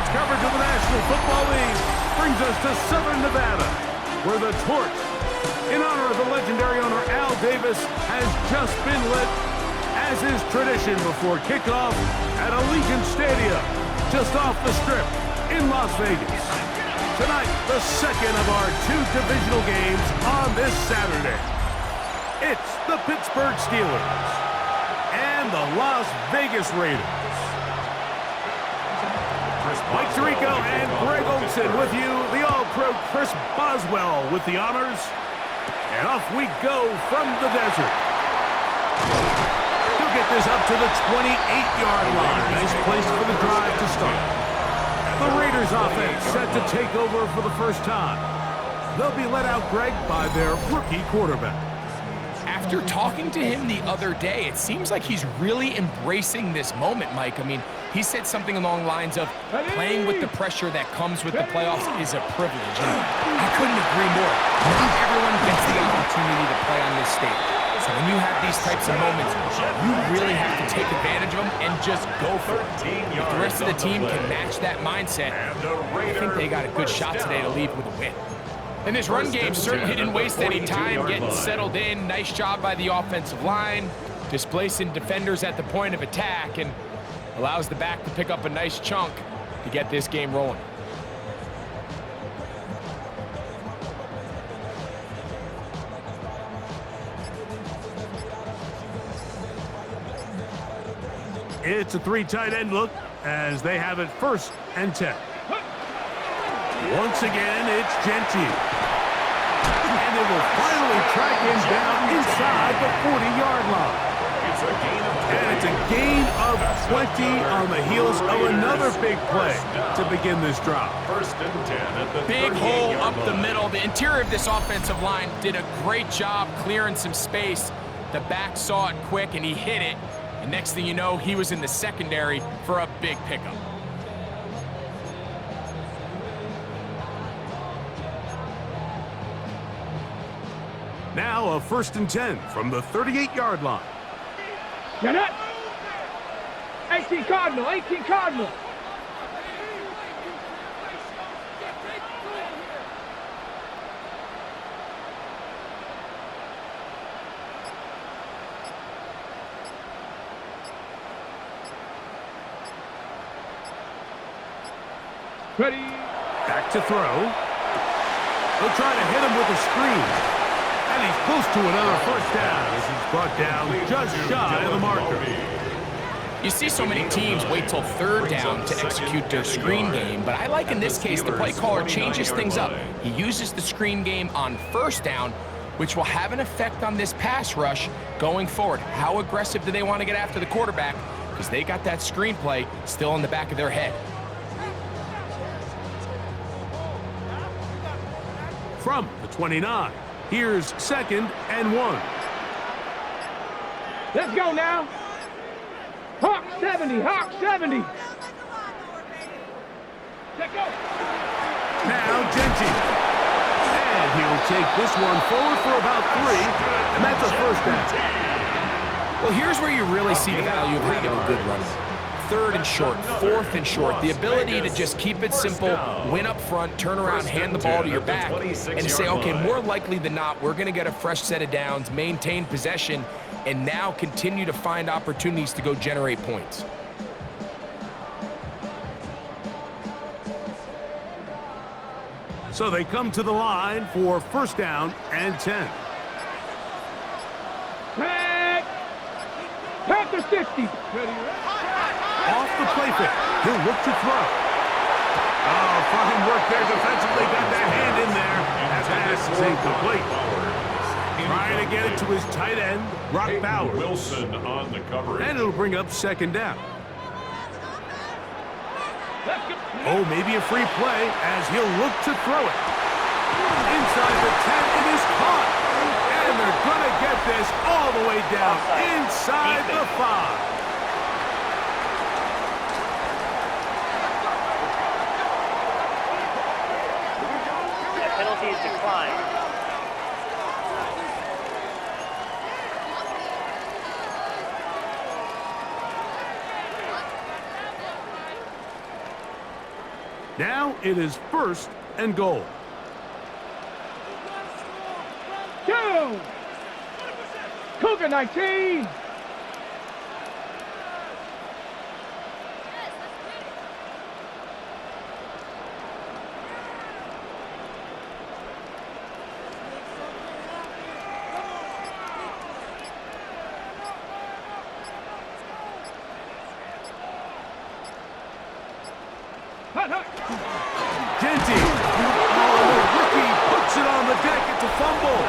Sports coverage of the National Football League brings us to Southern Nevada, where the torch, in honor of the legendary owner Al Davis, has just been lit, as is tradition before kickoff at Allegiant Stadium, just off the Strip in Las Vegas. Tonight, the second of our two divisional games on this Saturday. It's the Pittsburgh Steelers and the Las Vegas Raiders. Mike Tirico and Greg Olson with you. The All-Pro Chris Boswell with the honors. And off we go from the desert. He'll get this up to the 28-yard line. Nice place for the drive to start. The Raiders offense set to take over for the first time. They'll be let out, Greg, by their rookie quarterback. After talking to him the other day, it seems like he's really embracing this moment, Mike. I mean, he said something along the lines of playing with the pressure that comes with the playoffs is a privilege. And I couldn't agree more. Not everyone gets the opportunity to play on this stage. So when you have these types of moments, you really have to take advantage of them and just go for it. If the rest of the team can match that mindset, I think they got a good shot today to leave with a win. And this run game certainly didn't waste any time getting settled in. Nice job by the offensive line, displacing defenders at the point of attack, and allows the back to pick up a nice chunk to get this game rolling. It's a three tight end look as they have it 1st and 10. Once again, it's Genty. And they will finally track him down inside the 40-yard line. And it's a gain of 20 on the heels of another big play to begin this drive. 1st and 10 at the big hole up the middle. The interior of this offensive line did a great job clearing some space. The back saw it quick, and he hit it. And next thing you know, he was in the secondary for a big pickup. Now a 1st and 10 from the 38-yard line. Get it! 18 Cardinal, 18 Cardinal. Ready. Back to throw. They'll try to hit him with a screen. And he's close to another 1st down as he's brought down just shy of the marker. You see so many teams wait till 3rd down to execute their screen game, but I like in this case the play caller changes things up. He uses the screen game on 1st down, which will have an effect on this pass rush going forward. How aggressive do they want to get after the quarterback? Because they got that screen play still in the back of their head. From the 29, here's 2nd and 1. Let's go now. Hawk 70, Hawk 70. Let's go. Now Genty. And he'll take this one forward for about 3, and that's a 1st down. Well, here's where you really see the value of having a good runner. 3rd and short, 4th and short. The ability to just keep it simple, win up front, turn around, hand the ball to your back, and say, okay, more likely than not, we're going to get a fresh set of downs, maintain possession, and now continue to find opportunities to go generate points. So they come to the line for 1st down and 10. Panther 60. Off the play fake. He'll look to throw. Oh, fine work there defensively. Got that hand in there. That pass is incomplete. Trying to get it to his tight end, Brock Bowers. Wilson on the coverage. And it'll bring up 2nd down. Oh, maybe a free play as he'll look to throw it. Inside the 10, it is caught. And they're going to get this all the way down inside the 5. Penalty is declined. Now it is 1st and goal. 2. Cougar 19. Genty. Oh, the rookie puts it on the deck. It's a fumble.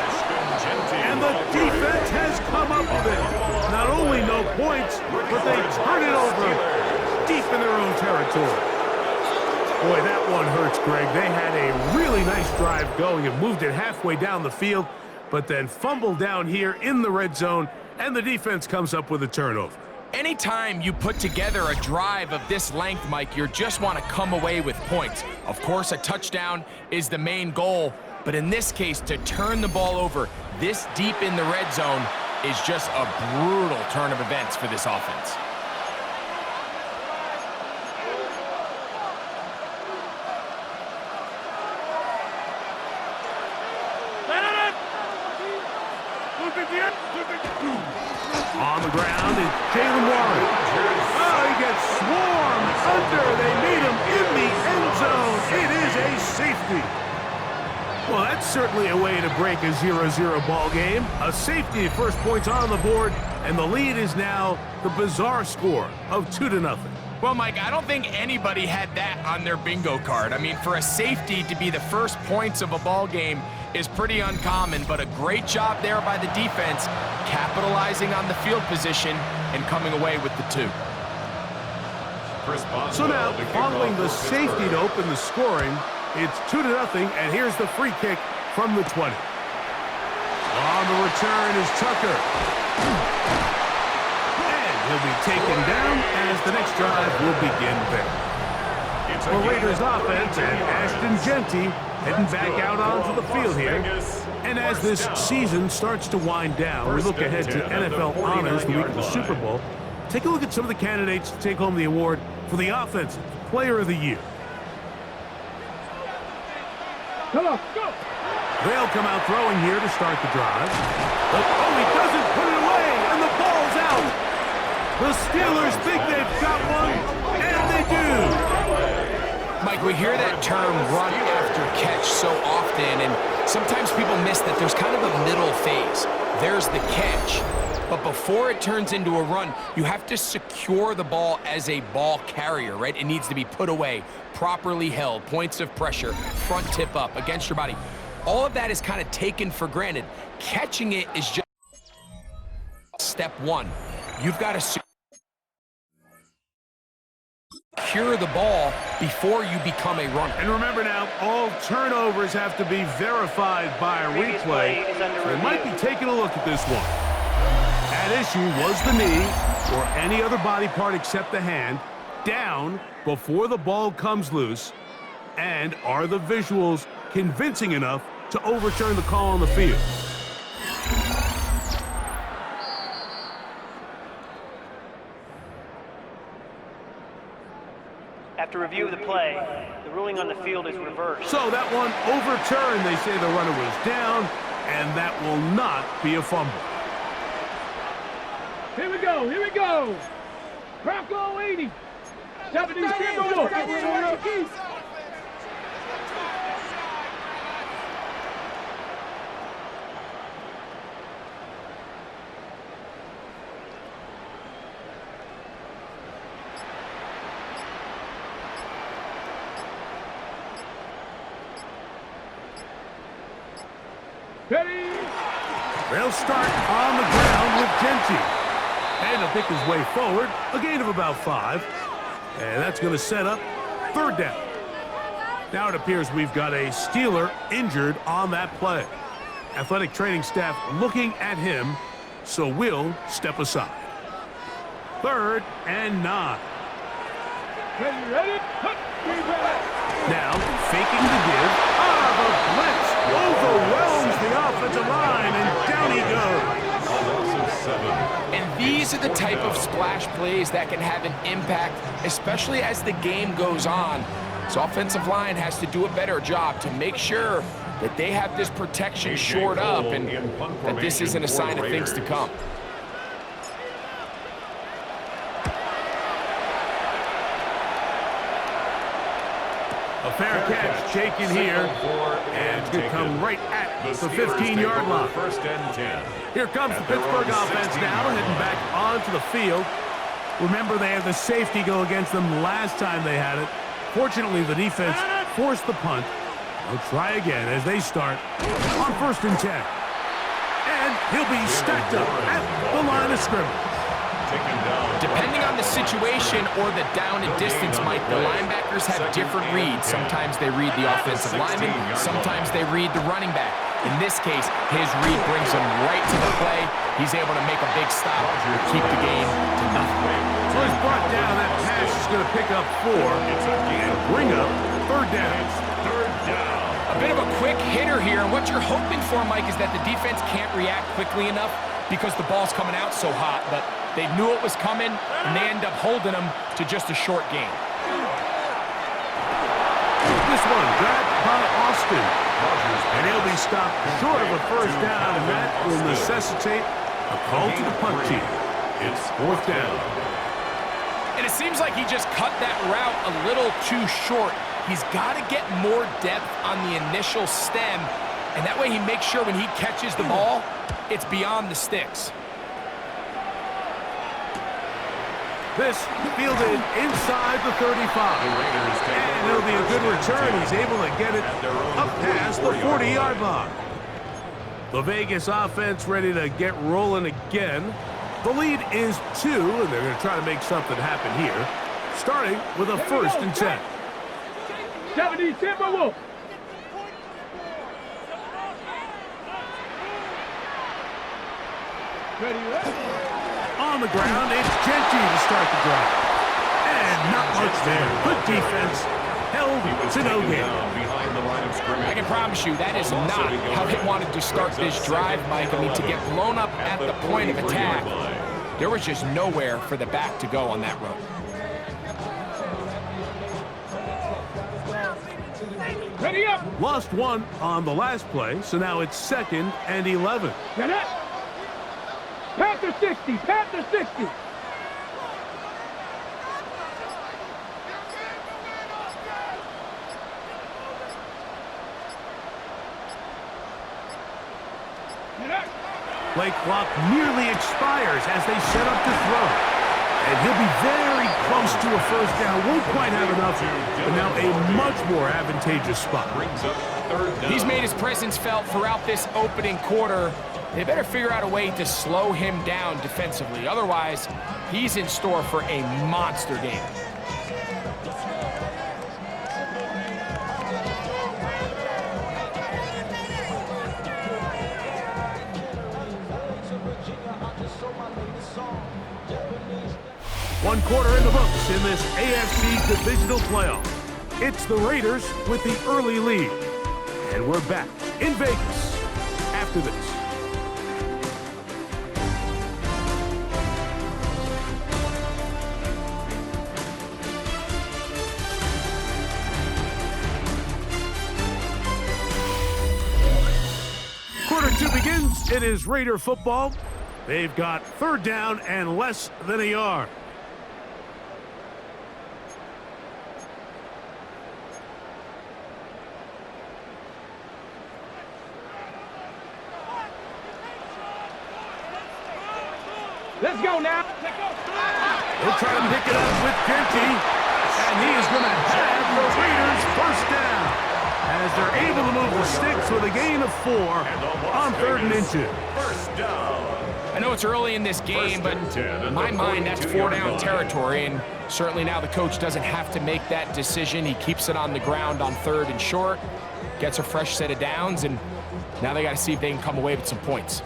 And the defense has come up with it. Not only no points, but they turn it over deep in their own territory. Boy, that one hurts, Greg. They had a really nice drive going and moved it halfway down the field, but then fumbled down here in the red zone, and the defense comes up with a turnover. Anytime you put together a drive of this length, Mike, you just want to come away with points. Of course, a touchdown is the main goal, but in this case, to turn the ball over this deep in the red zone is just a brutal turn of events for this offense. On the ground is Jalen Warren. Oh, he gets swarmed under. They meet him in the end zone. It is a safety. Well, that's certainly a way to break a 0-0 ball game. A safety, first points on the board, and the lead is now the bizarre score of 2-0. Well, Mike, I don't think anybody had that on their bingo card. I mean, for a safety to be the first points of a ball game is pretty uncommon, but a great job there by the defense, capitalizing on the field position and coming away with the 2. So now, following the safety to open the scoring, it's 2-0, and here's the free kick from the 20. On the return is Tucker. And he'll be taken down as the next drive will begin there. The Raiders offense and Ashton Genty heading back out onto the field here. And as this season starts to wind down, we look ahead to NFL honors the week of the Super Bowl. Take a look at some of the candidates to take home the award for the Offensive Player of the Year. Come on, go. They'll come out throwing here to start the drive. But, oh, he doesn't put it away, and the ball's out. The Steelers think they've got one, and they do. Mike, we hear that term run after catch so often, and sometimes people miss that there's kind of a middle phase. There's the catch, but before it turns into a run, you have to secure the ball as a ball carrier, right? It needs to be put away, properly held, points of pressure, front tip up against your body. All of that is kind of taken for granted. Catching it is just step one. You've got to secure the ball before you become a runner. And remember now, all turnovers have to be verified by a replay. So they might be taking a look at this one. At issue was the knee, or any other body part except the hand, down before the ball comes loose. And are the visuals convincing enough to overturn the call on the field? After review of the play, the ruling on the field is reversed. So that one overturned. They say the runner was down, and that will not be a fumble. Here we go, here we go. Bronco 80. 70 Timberwolves. Ready? They'll start on the ground with Genty. And he'll pick his way forward, a gain of about 5. And that's going to set up 3rd down. Now it appears we've got a Steeler injured on that play. Athletic training staff looking at him, so we'll step aside. 3rd and 9. Ready? Now, faking the give. The blitz overwhelms the offensive line, and down he goes. And these are the type of splash plays that can have an impact, especially as the game goes on. This offensive line has to do a better job to make sure that they have this protection shored up and that this isn't a sign of things to come. A fair catch taken here, and it's going to come right at the 15-yard line. First and 10. Here comes the Pittsburgh offense now, heading back onto the field. Remember, they had the safety go against them last time they had it. Fortunately, the defense forced the punt. They'll try again as they start on 1st and 10. And he'll be stacked up at the line of scrimmage. Depending on the situation or the down and distance, Mike, the linebackers have different reads. Sometimes they read the offensive lineman, sometimes they read the running back. In this case, his read brings him right to the play. He's able to make a big stop to keep the game to nothing. So he's brought down. That pass is going to pick up 4 and bring up 3rd down. A bit of a quick hitter here, and what you're hoping for, Mike, is that the defense can't react quickly enough because the ball's coming out so hot, but they knew it was coming, and they end up holding them to just a short game. This one grabbed by Austin, and he'll be stopped short of a 1st down, and that will necessitate a call to the punt team. It's 4th down. And it seems like he just cut that route a little too short. He's got to get more depth on the initial stem, and that way he makes sure when he catches the ball, it's beyond the sticks. This fielded inside the 35. And it'll be a good return. He's able to get it up past the 40-yard line. The Vegas offense ready to get rolling again. The lead is 2, and they're going to try to make something happen here, starting with a 1st and 10. 70 Timberwolves. On the ground, it's Genty to start the drive. And not much there. Good defense. Held to no gain. I can promise you that is not how they wanted to start this drive, Mike. I mean, to get blown up at the point of attack, there was just nowhere for the back to go on that run. Ready up. Lost 1 on the last play, so now it's 2nd and 11. Get it. Panther 60. Panther 60. Play clock nearly expires as they set up to throw. And he'll be very close to a 1st down. Won't quite have enough, but now a much more advantageous spot. He's made his presence felt throughout this opening quarter. They better figure out a way to slow him down defensively. Otherwise, he's in store for a monster game. One quarter in the books in this AFC Divisional playoff. It's the Raiders with the early lead. And we're back in Vegas after this. Quarter 2 begins. It is Raider football. They've got 3rd down and less than a yard. Let's go now. They'll try to pick it up with Genty, and he is going to have the Raiders 1st down as they're able to move the sticks with a gain of 4 on 3rd and inches. I know it's early in this game, but in my mind, that's 4-down territory, and certainly now the coach doesn't have to make that decision. He keeps it on the ground on 3rd and short, gets a fresh set of downs, and now they got to see if they can come away with some points.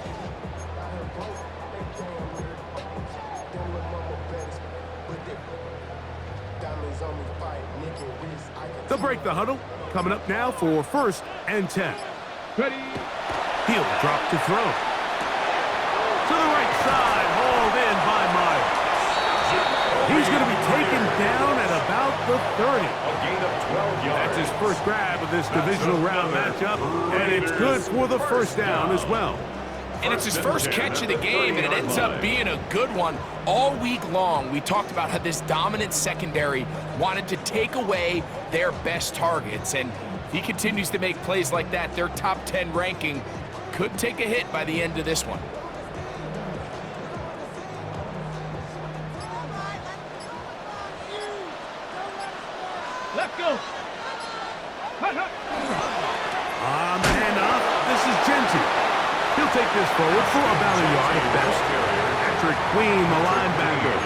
They'll break the huddle. Coming up now for 1st and 10. Ready. He'll drop to throw. To the right side, hauled in by Myers. He's going to be taken down at about about the 30. A gain of 12 yards. That's his first grab of this divisional round matchup, and it's good for the first down as well. And it's his first catch of the game, and it ends up being a good one. All week long, we talked about how this dominant secondary wanted to take away their best targets, and if he continues to make plays like that, their top 10 ranking could take a hit by the end of this one. Let's go. Man up. This is Genty. He'll take this forward for about a yard at best. Patrick Queen, the linebacker.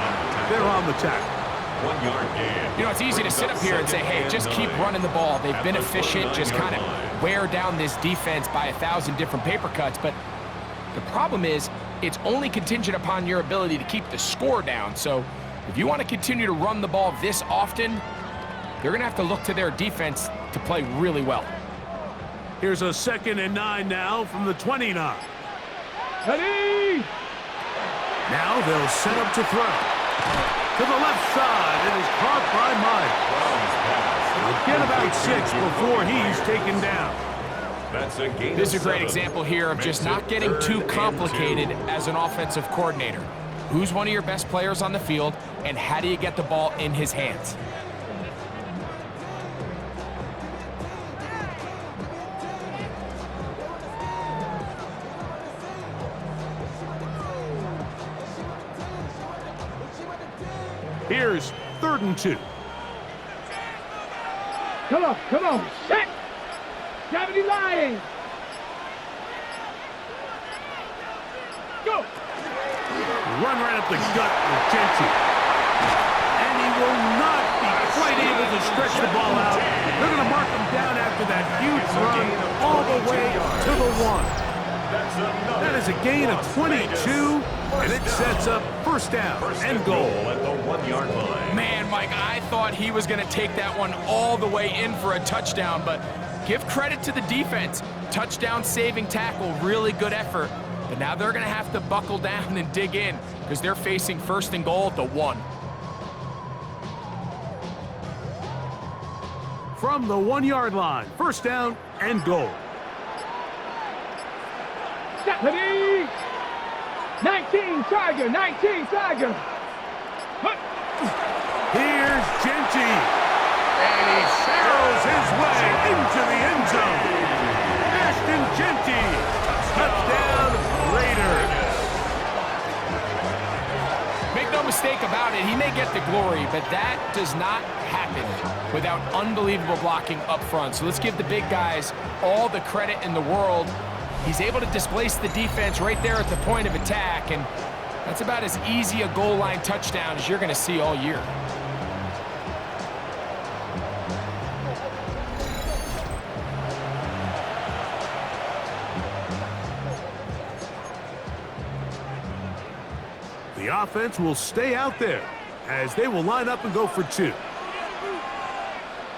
They're on the tackle. 1 yard gain. You know, it's easy to sit up here and say, hey, just keep running the ball. They've been efficient, just kind of wear down this defense by 1,000 different paper cuts. But the problem is, it's only contingent upon your ability to keep the score down. So if you want to continue to run the ball this often, they're going to have to look to their defense to play really well. Here's a 2nd and 9 now from the 29. Ready? Now they'll set up to throw. To the left side, it is caught by Mike. He'll get about 6 before he's taken down. That's a gain. This is a great 7. example here of just not getting too complicated as an offensive coordinator. Who's one of your best players on the field, and how do you get the ball in his hands? Here's 3rd and 2. Come on. Set. 70 line. Go. Run right up the gut with Genty. And he will not be quite able to stretch the ball out. They're going to mark him down after that huge run all the way to the 1. That is a gain of 22, and it sets up first down and goal. At the 1 yard line. Man, Mike, I thought he was going to take that one all the way in for a touchdown, but give credit to the defense. Touchdown saving tackle, really good effort. But now they're going to have to buckle down and dig in because they're facing 1st and goal at the 1. From the 1 yard line, first down and goal. Ready? 19 Tiger. Here's Genty. And he barrels his way into the end zone. Ashton Genty. Touchdown, Raiders. Make no mistake about it, he may get the glory, but that does not happen without unbelievable blocking up front. So let's give the big guys all the credit in the world. He's able to displace the defense right there at the point of attack, and that's about as easy a goal line touchdown as you're going to see all year. The offense will stay out there as they will line up and go for 2.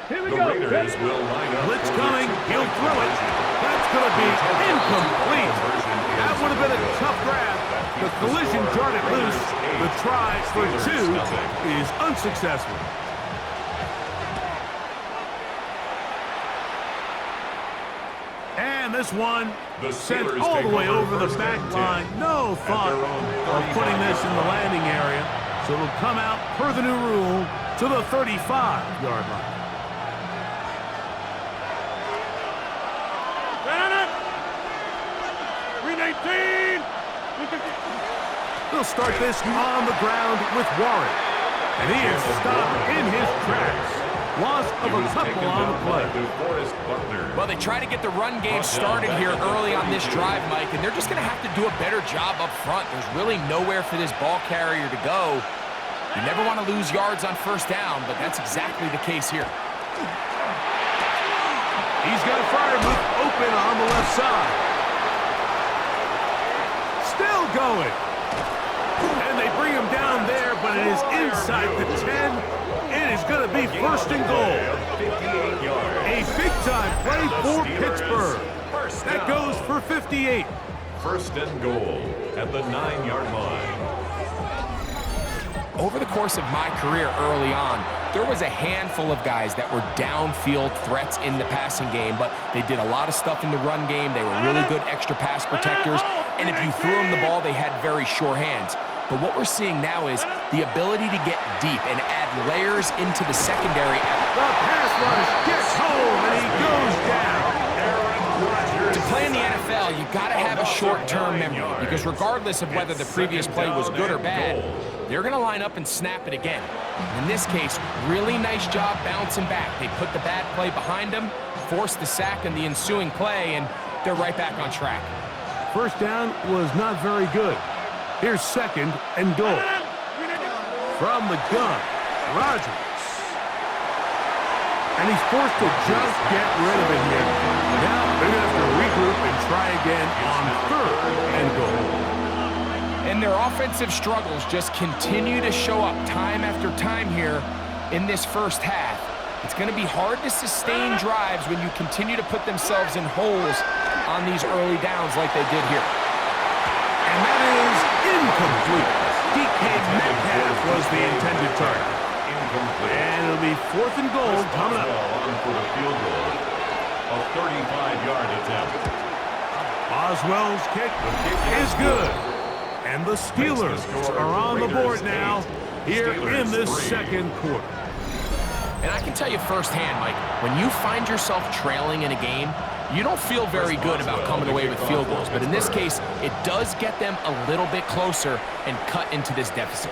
Here we The go. Raiders will line up. Blitz coming. He'll throw it. That's going to be incomplete. That would have been a tough grab. The collision jarred it loose. The try for 2 is unsuccessful. And this one sent all the way over the back line. No thought of putting this in the landing area. So it'll come out per the new rule to the 35-yard line. They'll start this on the ground with Warren. And he is stopped in his tracks. Loss of a couple on the play. Well, they try to get the run game started here early on this drive, Mike, and they're just going to have to do a better job up front. There's really nowhere for this ball carrier to go. You never want to lose yards on first down, but that's exactly the case here. He's got a fire move open on the left side. Still going. And they bring him down there, but it is inside the 10. It is going to be 1st and goal. A big-time play for Pittsburgh. That goes for 58. 1st and goal at the 9-yard line. Over the course of my career early on, there was a handful of guys that were downfield threats in the passing game, but they did a lot of stuff in the run game. They were really good extra pass protectors, and if you threw them the ball, they had very sure hands. But what we're seeing now is the ability to get deep and add layers into the secondary. The pass rush gets home, and he goes down. To play in the NFL, you got to have a short-term memory, because regardless of whether the previous play was good or bad, they're going to line up and snap it again. In this case, really nice job bouncing back. They put the bad play behind them, forced the sack in the ensuing play, and they're right back on track. First down was not very good. Here's 2nd and goal. From the gun, Rodgers. And he's forced to just get rid of it here. Now they're going to have to regroup and try again on 3rd and goal. And their offensive struggles just continue to show up time after time here in this first half. It's going to be hard to sustain drives when you continue to put themselves in holes on these early downs like they did here. And that is incomplete. DK Metcalf was the intended target. And it'll be 4th and goal coming up. For the field goal, a 35-yard attempt. Boswell's kick is good. And the Steelers are on the board now here in this 2nd quarter. And I can tell you firsthand, Mike, when you find yourself trailing in a game, you don't feel very good about coming away with field goals. But in this case, it does get them a little bit closer and cut into this deficit.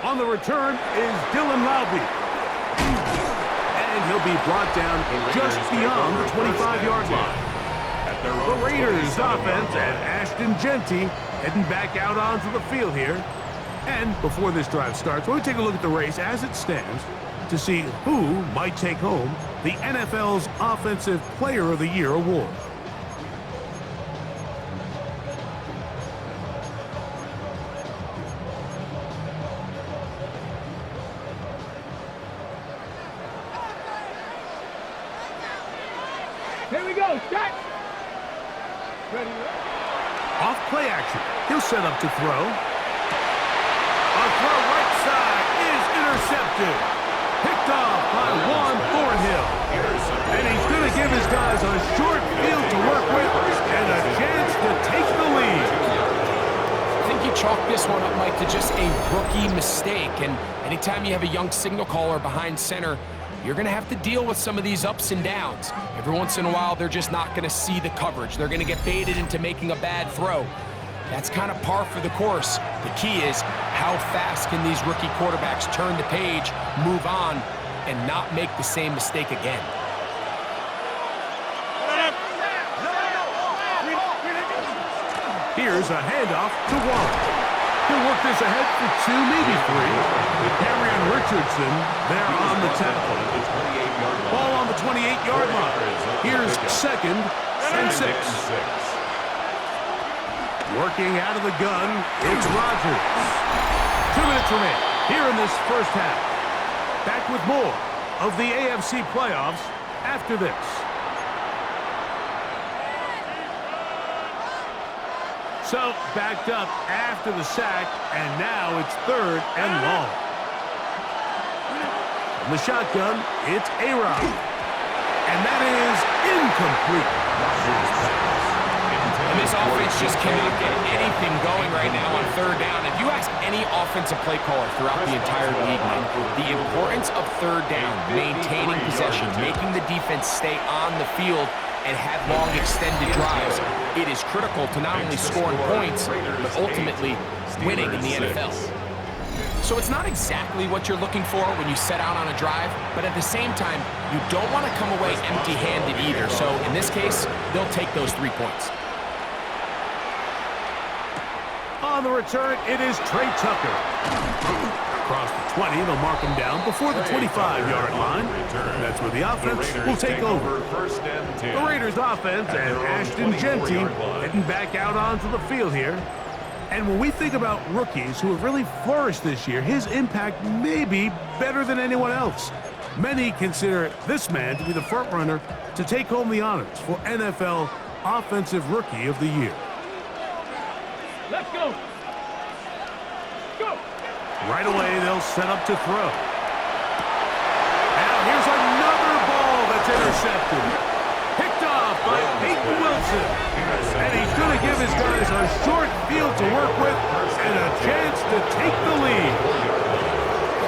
On the return is Dylan Laube. And he'll be brought down just beyond the 25-yard line. The Raiders offense and Ashton Genty heading back out onto the field here. And before this drive starts, we'll take a look at the race as it stands to see who might take home the NFL's Offensive Player of the Year award. Here we go, set. Ready. Off play action. He'll set up to throw. A throw right side is intercepted. Picked off by Juan Thornhill. And he's going to give his guys a short field to work with and a chance to take the lead. I think you chalk this one up, Mike, to just a rookie mistake. And anytime you have a young signal caller behind center, you're going to have to deal with some of these ups and downs. Every once in a while, they're just not going to see the coverage. They're going to get baited into making a bad throw. That's kind of par for the course. The key is how fast can these rookie quarterbacks turn the page, move on, and not make the same mistake again. Here's a handoff to Juan. He'll work this ahead for 2, maybe 3. Darian Richardson there on the tackle. Ball on the 28-yard line. Here's 2nd and 6. Working out of the gun, it's Rodgers. 2 minutes remain here in this first half. Back with more of the AFC playoffs after this. So, backed up after the sack, and now it's 3rd and long. From the shotgun, it's A-Rod. And that is incomplete. And this offense just cannot get anything going right now on 3rd down. If you ask any offensive play caller throughout the entire league, Mike, the importance of 3rd down, maintaining possession, making the defense stay on the field, and have long extended drives, it is critical to not only scoring points, but ultimately winning in the NFL. So it's not exactly what you're looking for when you set out on a drive, but at the same time, you don't want to come away empty-handed either. So in this case, they'll take those 3 points. On the return, it is Trey Tucker. Across the 20, they'll mark him down before the 25-yard line. And that's where the offense will take over. The Raiders offense and Ashton Genty heading back out onto the field here. And when we think about rookies who have really flourished this year, his impact may be better than anyone else. Many consider this man to be the front runner to take home the honors for NFL Offensive Rookie of the Year. Let's go. Go. Right away, they'll set up to throw. Intercepted. Picked off by Peyton Wilson. And he's going to give his guys a short field to work with and a chance to take the lead.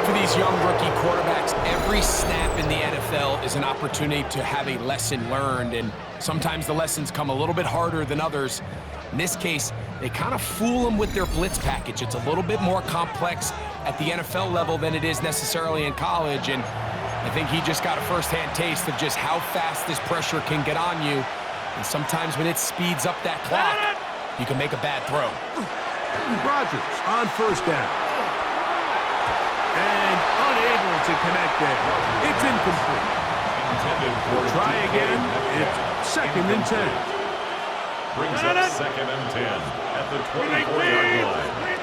For these young rookie quarterbacks, every snap in the NFL is an opportunity to have a lesson learned, and sometimes the lessons come a little bit harder than others. In this case, they kind of fool them with their blitz package. It's a little bit more complex at the NFL level than it is necessarily in college, and I think he just got a first-hand taste of just how fast this pressure can get on you, and sometimes when it speeds up that clock, you can make a bad throw. Rodgers on first down. And unable to connect there. It's incomplete. Try again. It's 2nd and 10. Brings up 2nd and 10 at the 24-yard line.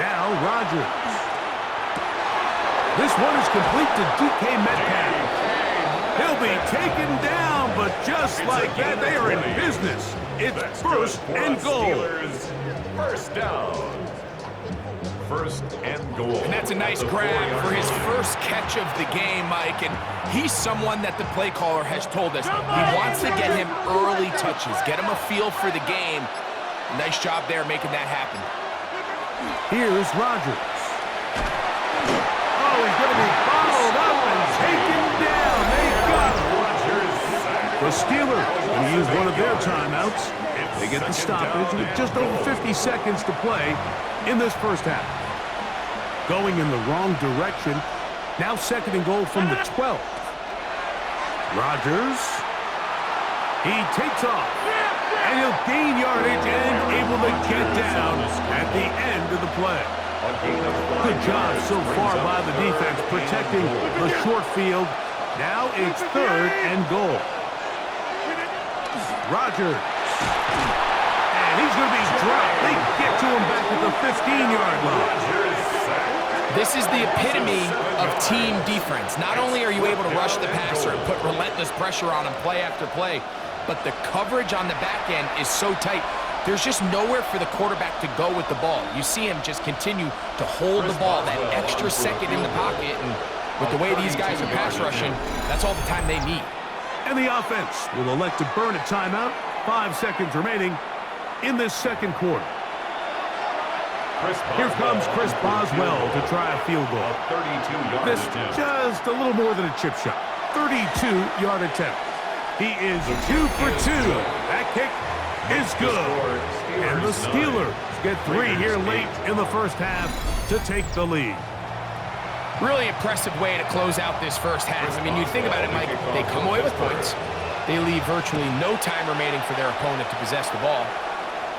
Now Rodgers. This one is complete to DK Metcalf. He'll be taken down, but just like that, they are in business. It's 1st and goal. First down. 1st and goal. And that's a nice grab for his first catch of the game, Mike. And he's someone that the play caller has told us he wants to get him early touches, get him a feel for the game. Nice job there making that happen. Here's Rodgers. Oh, he's going to be bottled up and taken down. They got him. The Steelers will use one of their timeouts. They get the stoppage with just over 50 seconds to play in this first half. Going in the wrong direction. Now 2nd and goal from the 12. Rodgers. He takes off. And he'll gain yardage and able to get down at the end of the play. Good job so far by the defense protecting the short field. Now it's 3rd and goal. Rodgers. And he's going to be dropped. They get to him back at the 15-yard line. This is the epitome of team defense. Not only are you able to rush the passer and put relentless pressure on him play after play, but the coverage on the back end is so tight. There's just nowhere for the quarterback to go with the ball. You see him just continue to hold the ball that extra second in the pocket, and with the way these guys are pass rushing, that's all the time they need. And the offense will elect to burn a timeout. 5 seconds remaining in this 2nd quarter. Here comes Chris Boswell to try a field goal. This just a little more than a chip shot. 32-yard attempt. He is 2 for 2. That kick is good. And the Steelers get 3 here late in the first half to take the lead. Really impressive way to close out this first half. I mean, you think about it, Mike, they come away with points. They leave virtually no time remaining for their opponent to possess the ball.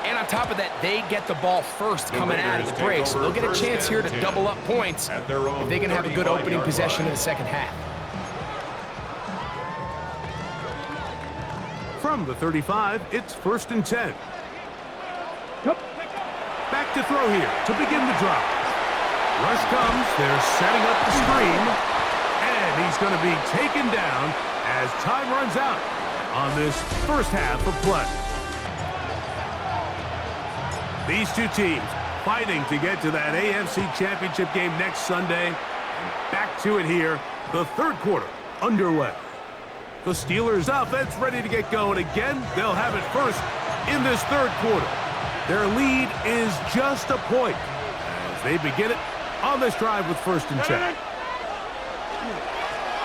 And on top of that, they get the ball first coming out of the break. So they'll get a chance here to double up points if they can have a good opening possession in the second half. From the 35, it's 1st and 10. Back to throw here to begin the drive. Rush comes, they're setting up the screen, and he's going to be taken down as time runs out on this first half of play. These two teams fighting to get to that AFC Championship game next Sunday. Back to it here, the 3rd quarter underway. The Steelers offense ready to get going again. They'll have it first in this 3rd quarter. Their lead is just a point as they begin it on this drive with 1st and 10.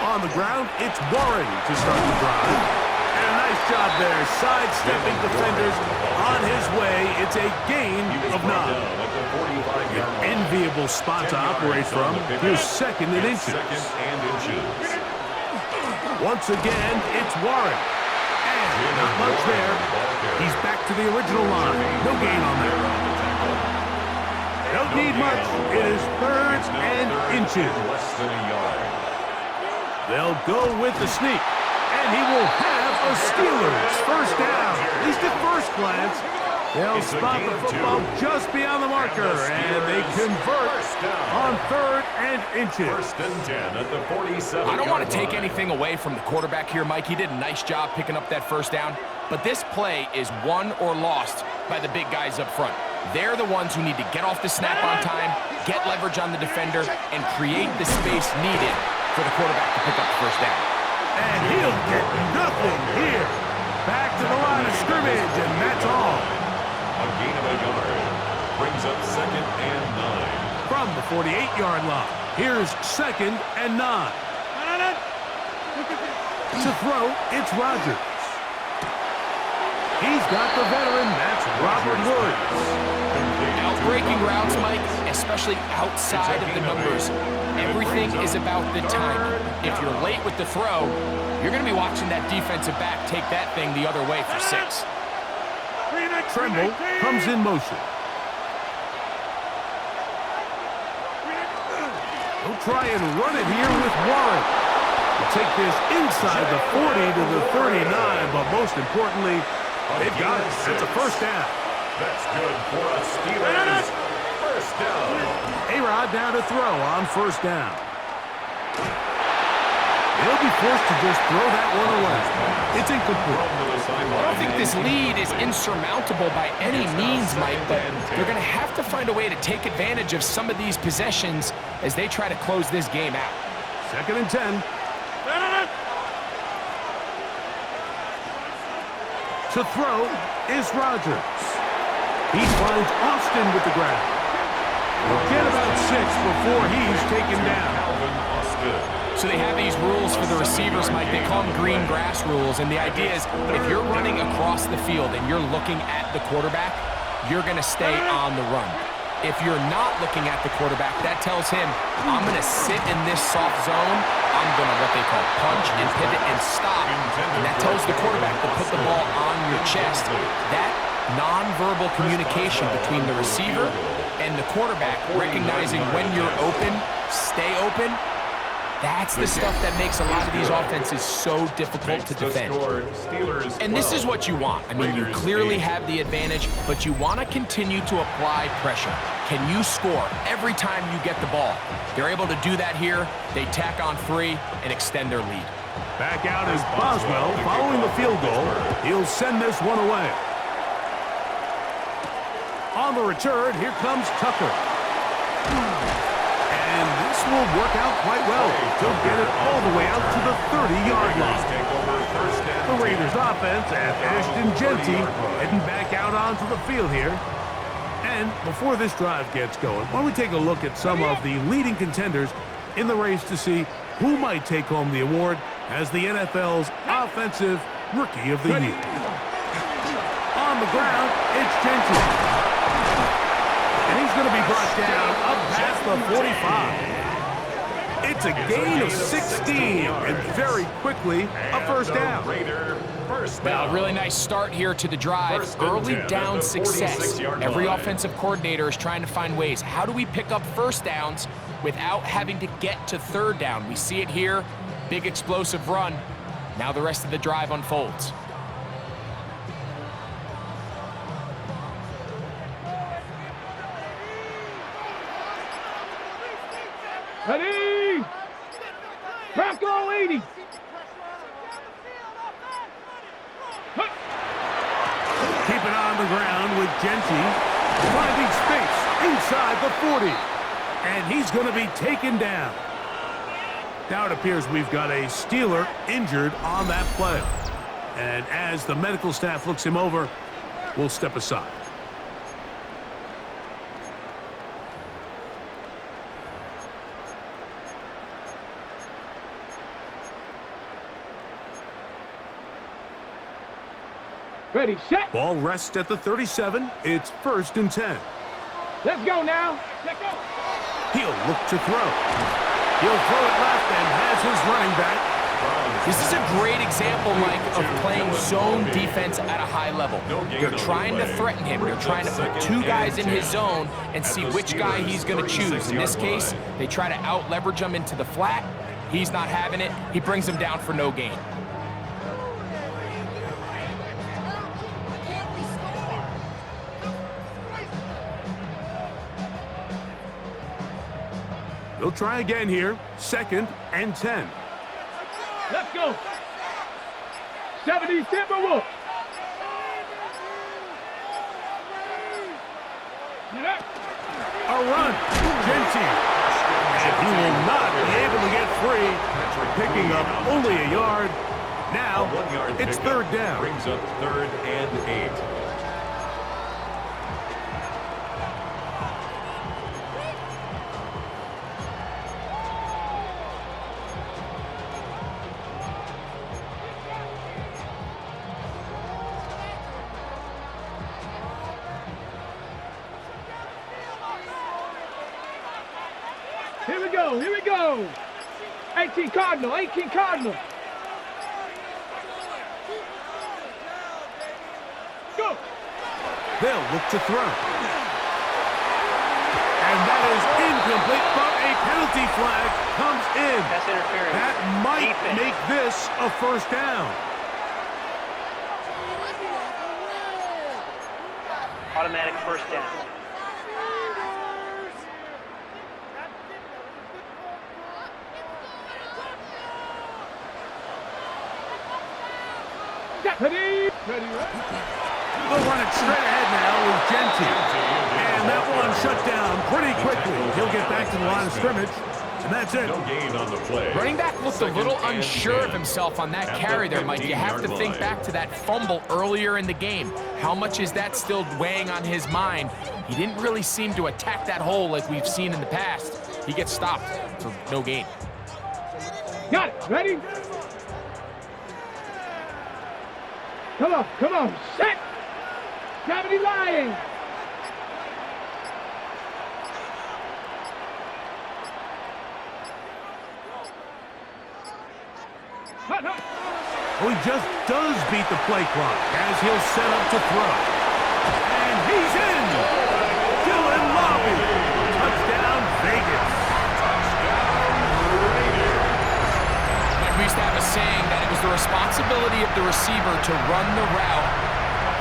On the ground, it's Warren to start the drive. And a nice job there, sidestepping defenders on his way. It's a gain of 9. An enviable spot to operate from. Here's 2nd and inches. Once again, it's Warren. And not much there. He's back to the original line. No gain on that. Don't need much. It is 3rd and inches. They'll go with the sneak. And he will have a Steelers first down. At least at first glance. They'll spot the football just beyond the marker. And they convert on 3rd and inches. 1st and 10 at the 47. I don't want to take anything away from the quarterback here, Mike. He did a nice job picking up that first down. But this play is won or lost by the big guys up front. They're the ones who need to get off the snap on time, get leverage on the defender, and create the space needed for the quarterback to pick up the first down. And he'll get nothing here. Back to the line of scrimmage, and that's all. A gain of a yard. Brings up 2nd and 9. From the 48-yard line, here's 2nd and 9. To throw, it's Rodgers. He's got the veteran, that's Robert Woods. Outbreaking routes, Mike, especially outside of the numbers. Everything is about the timing. If you're late with the throw, you're going to be watching that defensive back take that thing the other way for 6. Tremble comes in motion. He'll try and run it here with Warren. He'll take this inside the 40 to the 39, but most importantly, they've got it. It's a first down. That's good for a Steelers. First down. A-Rod down to throw on first down. He'll be forced to just throw that one away. It's incomplete. I don't think this lead is insurmountable by any means, Mike, but they're going to have to find a way to take advantage of some of these possessions as they try to close this game out. 2nd and 10. To throw is Rodgers. He finds Austin with the ground. He'll get about 6 before he's taken down. So they have these rules for the receivers, Mike. They call them green grass rules, and the idea is if you're running across the field and you're looking at the quarterback, you're going to stay on the run. If you're not looking at the quarterback, that tells him, I'm going to sit in this soft zone. I'm going to what they call punch and pivot and stop. And that tells the quarterback to put the ball on your chest. That nonverbal communication between the receiver and the quarterback, recognizing when you're open, stay open, that's the stuff that makes a lot of these offenses so difficult to defend. And this is what you want. I mean, you clearly have the advantage, but you want to continue to apply pressure. Can you score every time you get the ball? They're able to do that here. They tack on 3 and extend their lead. Back out is Boswell following the field goal. He'll send this one away. On the return, here comes Tucker. And this will work out quite well. He'll get it all the way out to the 30-yard line. The Raiders offense and Ashton Genty heading back out onto the field here. And before this drive gets going, why don't we take a look at some of the leading contenders in the race to see who might take home the award as the NFL's Offensive Rookie of the Year. On the ground, it's Genty. And he's going to be brought down up past the 45. It's a gain of 16, and very quickly, a first down. Well, a really nice start here to the drive. Early down success. Every offensive coordinator is trying to find ways. How do we pick up first downs without having to get to third down? We see it here. Big explosive run. Now the rest of the drive unfolds. Ready? Crackle 80. Keep it on the ground with Genty. Finding space inside the 40. And he's going to be taken down. Now it appears we've got a Steeler injured on that play. And as the medical staff looks him over, we'll step aside. Ready, set. Ball rests at the 37. It's 1st and 10. Let's go now. Let's go. He'll look to throw. He'll throw it left and has his running back. This is a great example, Mike, of playing zone defense at a high level. You're trying to threaten him. You're trying to put 2 guys in his zone and see which guy he's going to choose. In this case, they try to out-leverage him into the flat. He's not having it. He brings him down for no gain. He'll try again here. 2nd and 10. Let's go. 70 Timberwolves. A run. Genty. And he will not be able to get free, picking up only a yard. Now, it's third down. Brings up 3rd and 8. Here we go. 18 Cardinal. Go. They'll look to throw. And that is incomplete, but a penalty flag comes in. That's interference. That might Defense. make this a first down. Automatic first down. Ready. They'll run it straight ahead now with Genty. And that one shut down pretty quickly. He'll get back to the line of scrimmage, and that's it. No gain on the play. Running back looked a little 2nd and unsure 10. of himself on that At carry the there, Mike. You have to 15-yard think line. back to that fumble earlier in the game. How much is that still weighing on his mind? He didn't really seem to attack that hole like we've seen in the past. He gets stopped for no gain. Got it. Ready. Come on. Set. Gravity lying. Hut. Well, he just does beat the play clock as he'll set up to throw. And he's in! Dylan Lobby! Touchdown, Vegas! We used to have a saying that it was the responsibility of the receiver to run the route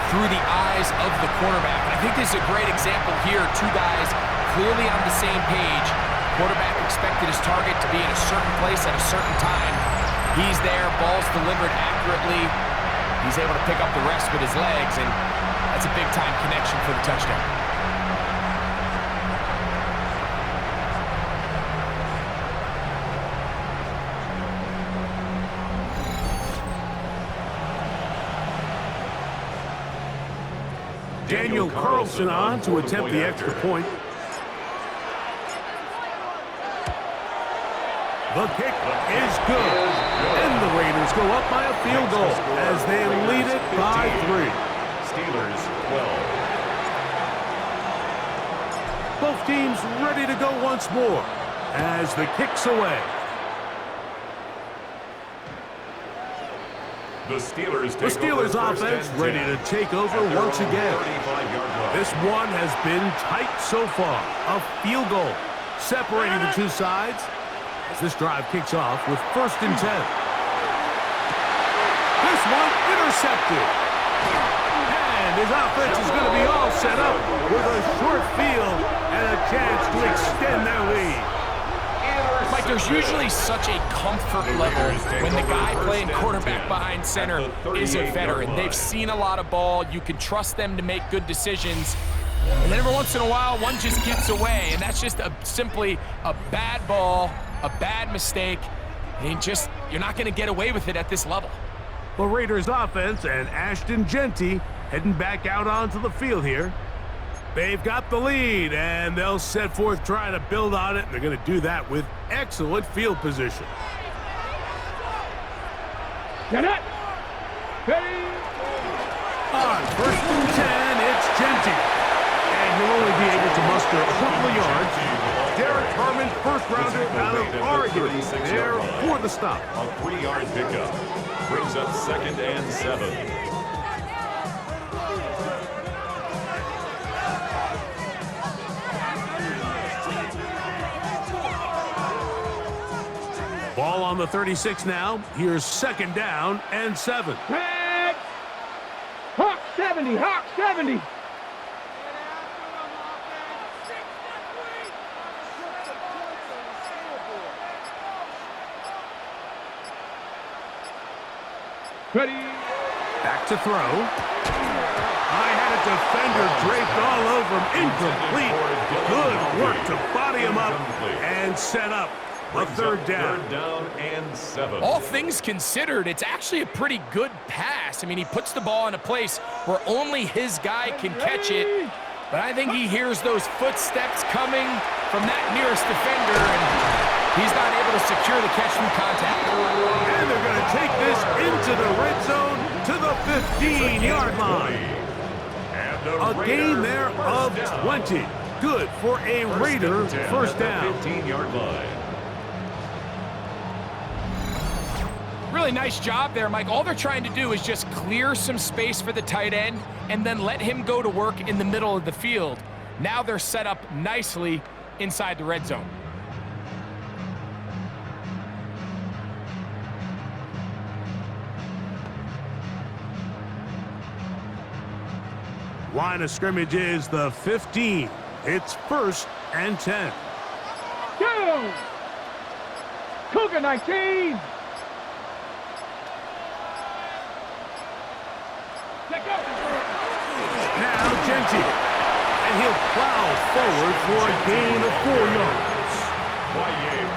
through the eyes of the cornerback. And I think this is a great example here. Two guys clearly on the same page. Quarterback expected his target to be in a certain place at a certain time. He's there, ball's delivered accurately. He's able to pick up the rest with his legs, and that's a big-time connection for the touchdown. Daniel Carlson on to attempt the extra point. The kick is good. And the Raiders go up by a field goal as they lead it by 3. Steelers 12. Both teams ready to go once more as the kick's away. The Steelers offense ready to take over once again. This one has been tight so far. A field goal separating the two sides as this drive kicks off with 1st and 10. This one intercepted. And his offense is going to be all set up with a short field and a chance to extend their lead. Mike, there's usually such a comfort level when the guy playing quarterback behind center is a veteran. They've seen a lot of ball. You can trust them to make good decisions. And then every once in a while, one just gets away, and that's just simply a bad ball, a bad mistake, and you're not going to get away with it at this level. The Raiders offense and Ashton Genty heading back out onto the field here. They've got the lead, and they'll set forth trying to build on it. They're going to do that with excellent field position. Get it. Ready. On 1st and 10, it's Genty. And he'll only be able to muster a couple of yards. Derek Harmon, first-rounder out of Oregon, there for the stop. A 3-yard pickup. Brings up 2nd and 7. Ball on the 36 now. Here's 2nd down and 7. Tag. Hawk 70. Hawk 70. Ready. Back to throw. I had a defender draped all over him. Incomplete. Good work to body him him up and set up a third down. Third down and 7. All things considered, it's actually a pretty good pass. I mean, he puts the ball in a place where only his guy can catch it. But I think he hears those footsteps coming from that nearest defender, and he's not able to secure the catch through contact. And they're going to take this into the red zone to the 15-yard line. A gain there of 20. Good for a Raider first down. 15-yard line. Really nice job there, Mike. All they're trying to do is just clear some space for the tight end and then let him go to work in the middle of the field. Now they're set up nicely inside the red zone. Line of scrimmage is the 15. It's 1st and 10. Down. Cougar 19. Now Genty, and he'll plow forward for a gain of 4 yards.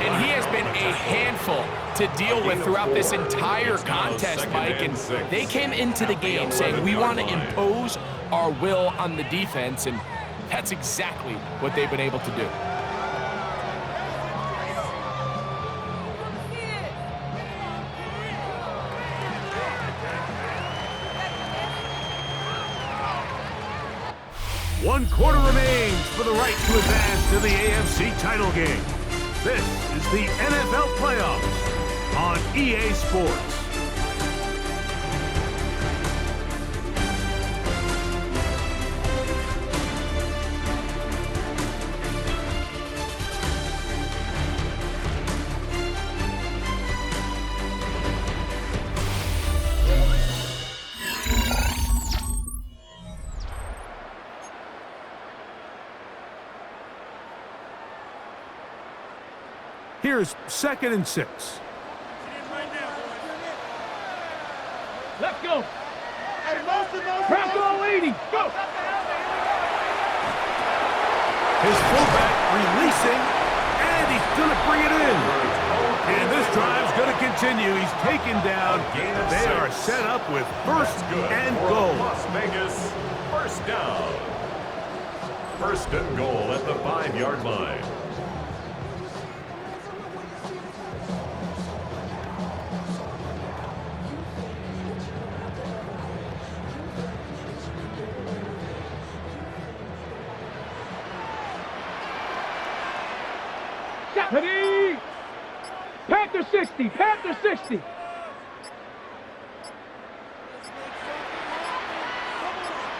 And he has been a handful to deal with throughout this entire contest, Mike. And they came into the game saying, we want to impose our will on the defense, and that's exactly what they've been able to do. One quarter remains for the right to advance to the AFC title game. This is the NFL playoffs on EA Sports. Here's 2nd and 6. Let's go. Bronco 80. Go. His fullback releasing, and he's going to bring it in. And this drive's going to continue. He's taken down. They are set up with 1st and goal. Las Vegas, 1st down. 1st and goal at the 5-yard line. Ready? Panther 60. Panther 60.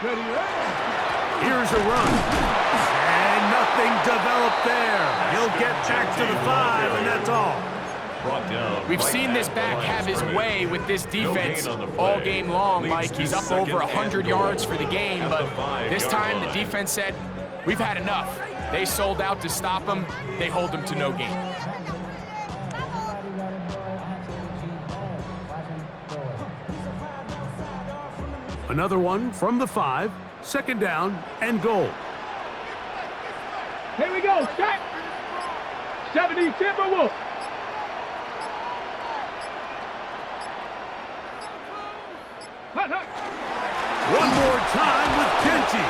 Ready? Here's a run. And nothing developed there. He'll get back to the 5, and that's all. We've seen this back have his way with this defense all game long, Mike. He's up over 100 yards for the game, but this time the defense said, we've had enough. They sold out to stop him. They hold him to no gain. Another one from the 5, 2nd down and goal. Here we go. Shot. 70 Timberwolf. One more time with Genty.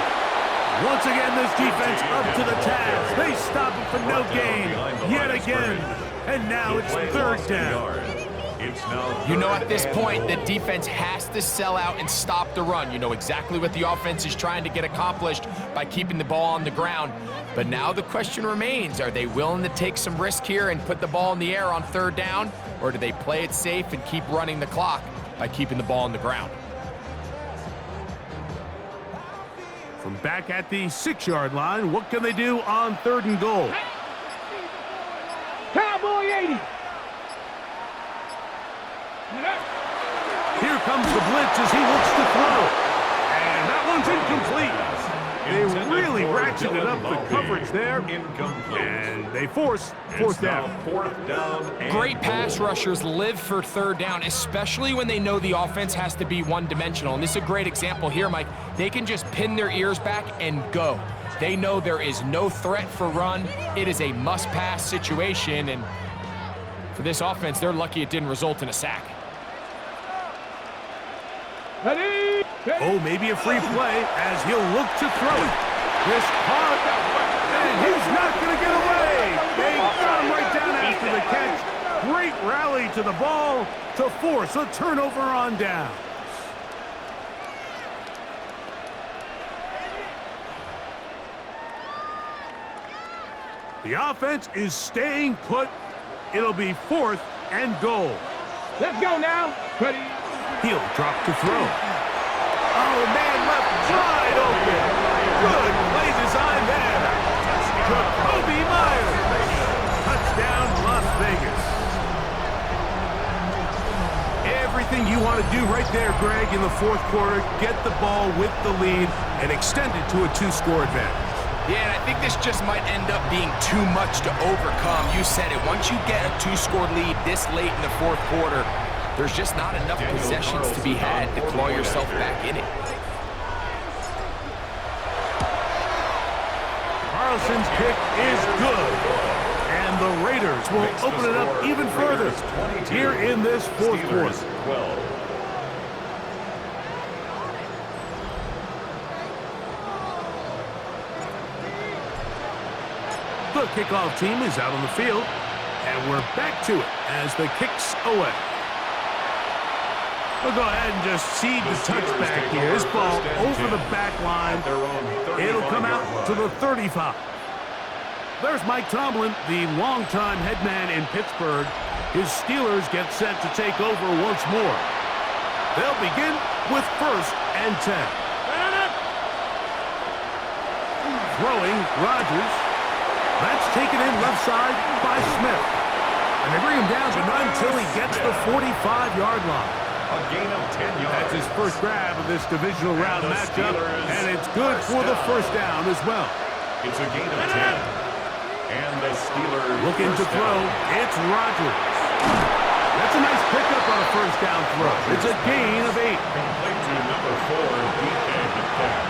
Once again, this defense up to the task. They stop him for no gain yet again. And now it's 3rd down. You know, at this point, the defense has to sell out and stop the run. You know exactly what the offense is trying to get accomplished by keeping the ball on the ground. But now the question remains, are they willing to take some risk here and put the ball in the air on 3rd down? Or do they play it safe and keep running the clock by keeping the ball on the ground? From back at the 6-yard line, what can they do on 3rd and goal? Cowboy 80. Here comes the blitz as he looks to throw. And that one's incomplete. They really ratcheted up the coverage there. And they force 4th down. 4th down. Great pass rushers live for 3rd down, especially when they know the offense has to be one-dimensional. And this is a great example here, Mike. They can just pin their ears back and go. They know there is no threat for run. It is a must-pass situation, and for this offense, they're lucky it didn't result in a sack. Ready? Oh, maybe a free play as he'll look to throw it. This caught, and he's not going to get away. They got him right down after the catch. Great rally to the ball to force a turnover on down. The offense is staying put. It'll be 4th and goal. Let's go now. Ready? He'll drop to throw. Oh, man left wide open. Good play design there. Jacoby Myers. Touchdown, Las Vegas. Everything you want to do right there, Greg, in the 4th quarter. Get the ball with the lead and extend it to a 2-score advantage. Yeah, and I think this just might end up being too much to overcome. You said it. Once you get a 2-score lead this late in the 4th quarter, there's just not enough possessions to be had to claw yourself back in it. Carlson's kick is good. And the Raiders will open it up even further here in this 4th quarter. 12. The kickoff team is out on the field, and we're back to it as the kick's away. We'll go ahead and just seed the touchback here. This ball over the back line. It'll come out to the 35. There's Mike Tomlin, the longtime head man in Pittsburgh. His Steelers get set to take over once more. They'll begin with 1st and 10. Throwing, Rodgers. That's taken in left side by Smith. And they bring him down to none until he gets the 45-yard line. A gain of 10 yards. That's his first grab of this divisional round matchup, and it's good for the 1st down as well. It's a gain of 10. And the Steelers looking to throw. It's Rodgers. That's a nice pickup on a 1st down throw. It's a gain of 8. Complete to number 4, DK Metcalf.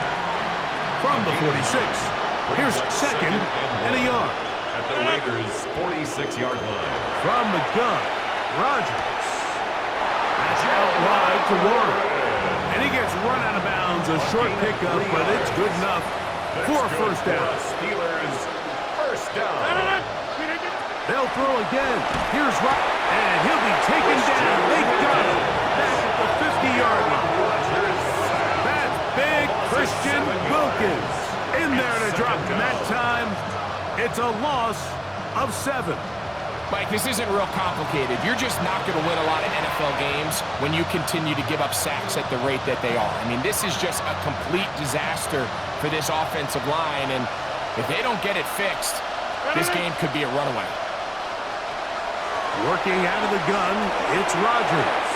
From the 46. Here's 2nd and a yard. At the Raiders' 46-yard line. From the gun, Rodgers. That's out wide to Warren. And he gets run out of bounds. A short pickup, but it's good enough for a 1st down. Steelers' 1st down. They'll throw again. Here's Rodgers. And he'll be taken down. They got him. Back at the 50-yard line. That's big Christian Wilkins. In there to drop him that time. It's a loss of 7. Mike, this isn't real complicated. You're just not going to win a lot of NFL games when you continue to give up sacks at the rate that they are. I mean, this is just a complete disaster for this offensive line, and if they don't get it fixed, this game could be a runaway. Working out of the gun, it's Rodgers.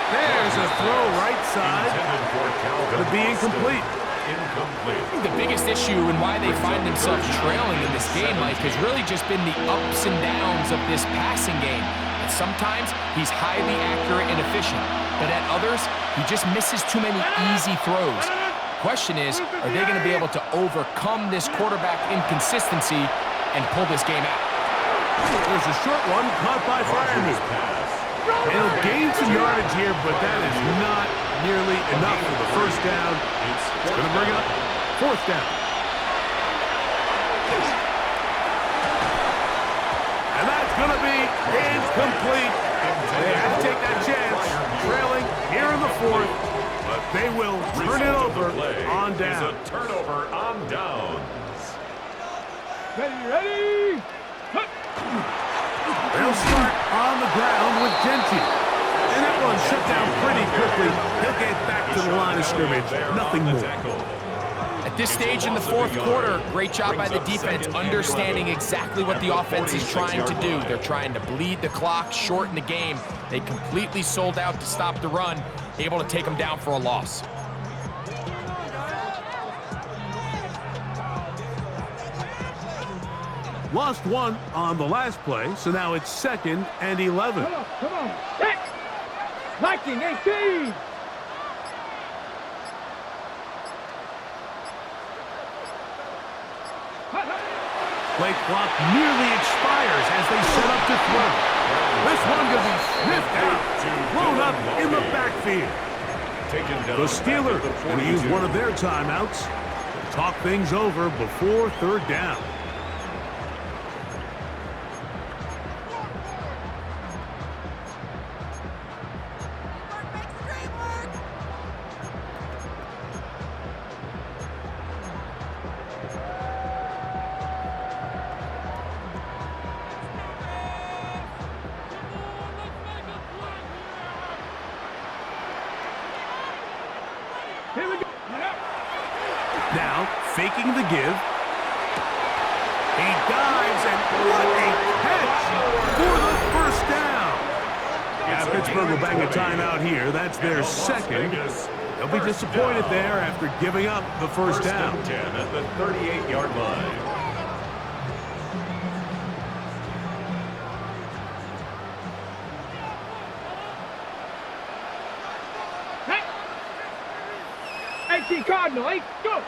There's a throw right side. Going to be incomplete. The biggest issue and why they find themselves trailing in this game, Mike, has really just been the ups and downs of this passing game. And sometimes he's highly accurate and efficient, but at others, he just misses too many easy throws. Question is, are they going to be able to overcome this quarterback inconsistency and pull this game out? There's a short one caught by Freiermuth. He'll gain some yardage here, but that is not nearly enough for the 1st down. It's going to bring up 4th down. And that's going to be incomplete. They had to take that chance, trailing here in the 4th, but they will turn it over on down. It's a turnover on downs. Ready? They'll start on the ground with Genty. And that one shut down pretty quickly. He'll get back to the line of scrimmage. Nothing more. At this stage in the 4th quarter, great job by the defense understanding exactly what the offense is trying to do. They're trying to bleed the clock, shorten the game. They completely sold out to stop the run, able to take them down for a loss. Lost one on the last play, so now it's 2nd and 11. Come on. 19-18. play clock nearly expires as they set up to throw. This one going to be sniffed out, blown up in the backfield. The Steelers going to use one of their timeouts to talk things over before third down. Now, faking the give. He dives, and what a catch for the first down. Yeah, Pittsburgh will bang a timeout here. That's their second. They'll be disappointed there after giving up the first down. 10 at the 38-yard line. Cardinal, go!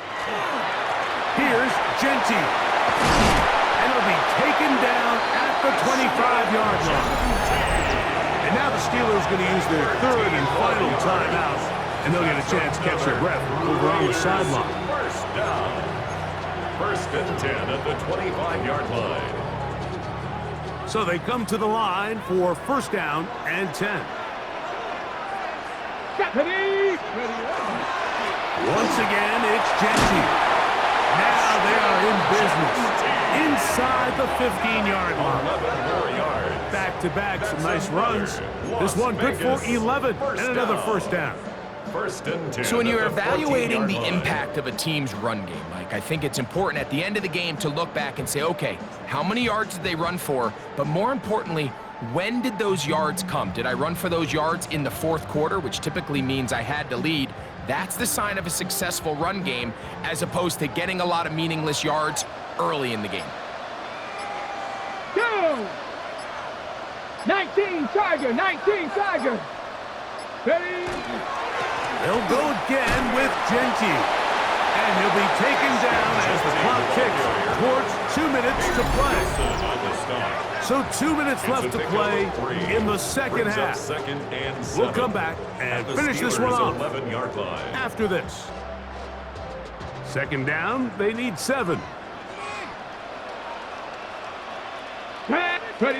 Here's Genty. And it'll be taken down at the 25-yard line. And now the Steelers going to use their third and final timeout, and they'll get a chance to catch their breath over on the sideline. First down. First and 10 at the 25-yard line. So they come to the line for first down and 10. Ready? Once again, it's Genty. Now they are in business inside the 15-yard line. Back-to-back, some nice runs. This one good for 11 and another first down. First and 10. So when you're evaluating the impact of a team's run game, Mike, I think it's important at the end of the game to look back and say, okay, how many yards did they run for? But more importantly, when did those yards come? Did I run for those yards in the fourth quarter, which typically means I had to lead? That's the sign of a successful run game, as opposed to getting a lot of meaningless yards early in the game. Go! 19 Tiger, 19 Tiger. Ready? They'll go again with Genty. And he'll be taken down as the clock ticks towards 2 minutes to play. So 2 minutes left to play in the second half. We'll come back and finish this one off after this. Second down, they need 7. Ready?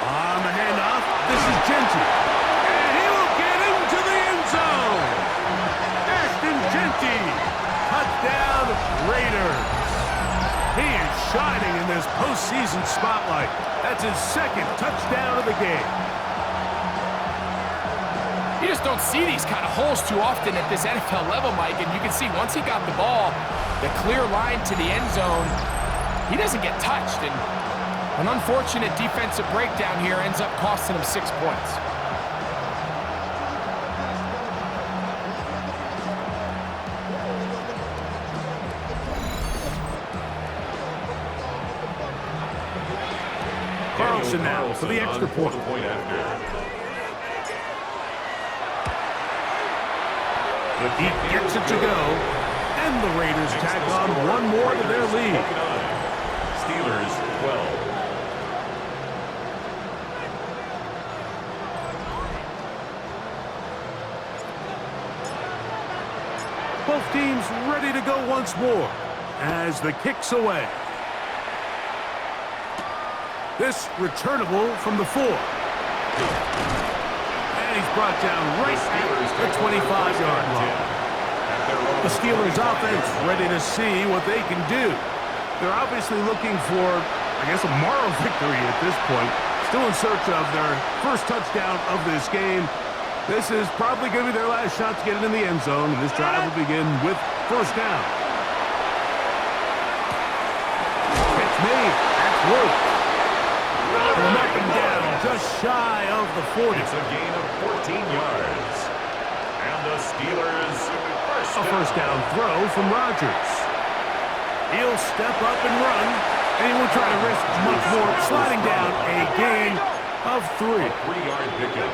On the handoff, this is Genty. And he will get into the end zone. Genty, touchdown Raiders. He is shining in this postseason spotlight. That's his second touchdown of the game. You just don't see these kind of holes too often at this NFL level, Mike, and you can see once he got the ball, the clear line to the end zone, he doesn't get touched, and an unfortunate defensive breakdown here ends up costing him 6 points. Carlson now for the extra point. He gets it to go, and the Raiders tack on one more to their lead. Steelers 12. Both teams ready to go once more as the kick's away. This returnable from the 4. And he's brought down right at the 25-yard line. The Steelers offense ready to see what they can do. They're obviously looking for, I guess, a moral victory at this point. Still in search of their first touchdown of this game. This is probably going to be their last shot to get it in the end zone, and this drive will begin with first down. It's made. That's Luke. From up and down, just shy of the 40. It's a gain of 14 yards. And the Steelers a first down throw from Rodgers. He'll step up and run, and he won't try to risk much more, sliding down a gain of 3. A 3-yard pickup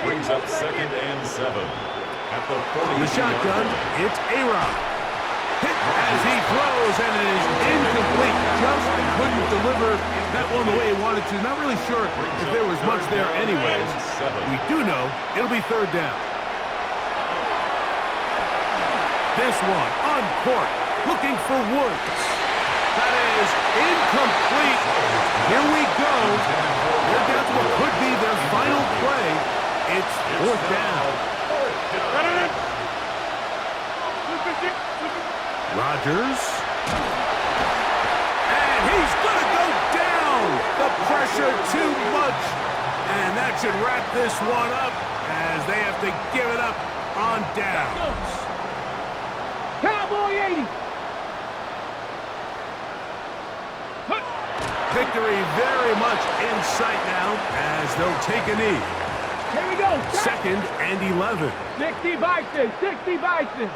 brings up 2nd and 7 at the 40. The shotgun, it's A-Rod. Hit as he throws, and it is incomplete. Just couldn't deliver that one the way he wanted to. Not really sure if there was much there anyways. We do know it'll be third down. This one on court, looking for Woods. That is incomplete. Here we go. They're down to what could be their final play. It's fourth down. Rodgers. And he's going to go down. The pressure too much. And that should wrap this one up as they have to give it up on downs. Cowboy 80. Victory very much in sight now as they'll take a knee. Here we go. Second and 11. 60 Bison. 60 Bison.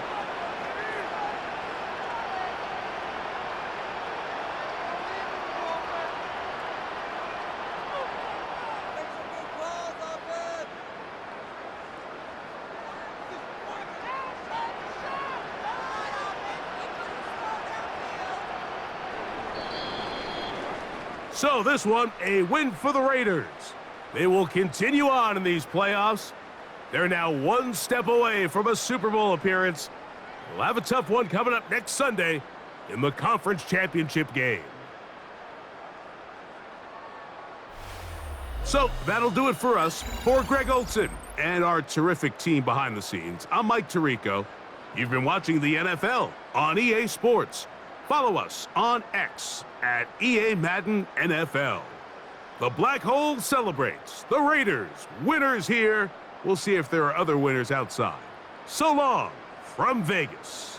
So this one, a win for the Raiders. They will continue on in these playoffs. They're now one step away from a Super Bowl appearance. We'll have a tough one coming up next Sunday in the conference championship game. So that'll do it for us. For Greg Olson and our terrific team behind the scenes, I'm Mike Tirico. You've been watching the NFL on EA Sports. Follow us on X at EA Madden NFL. The Black Hole celebrates. The Raiders, winners here. We'll see if there are other winners outside. So long from Vegas.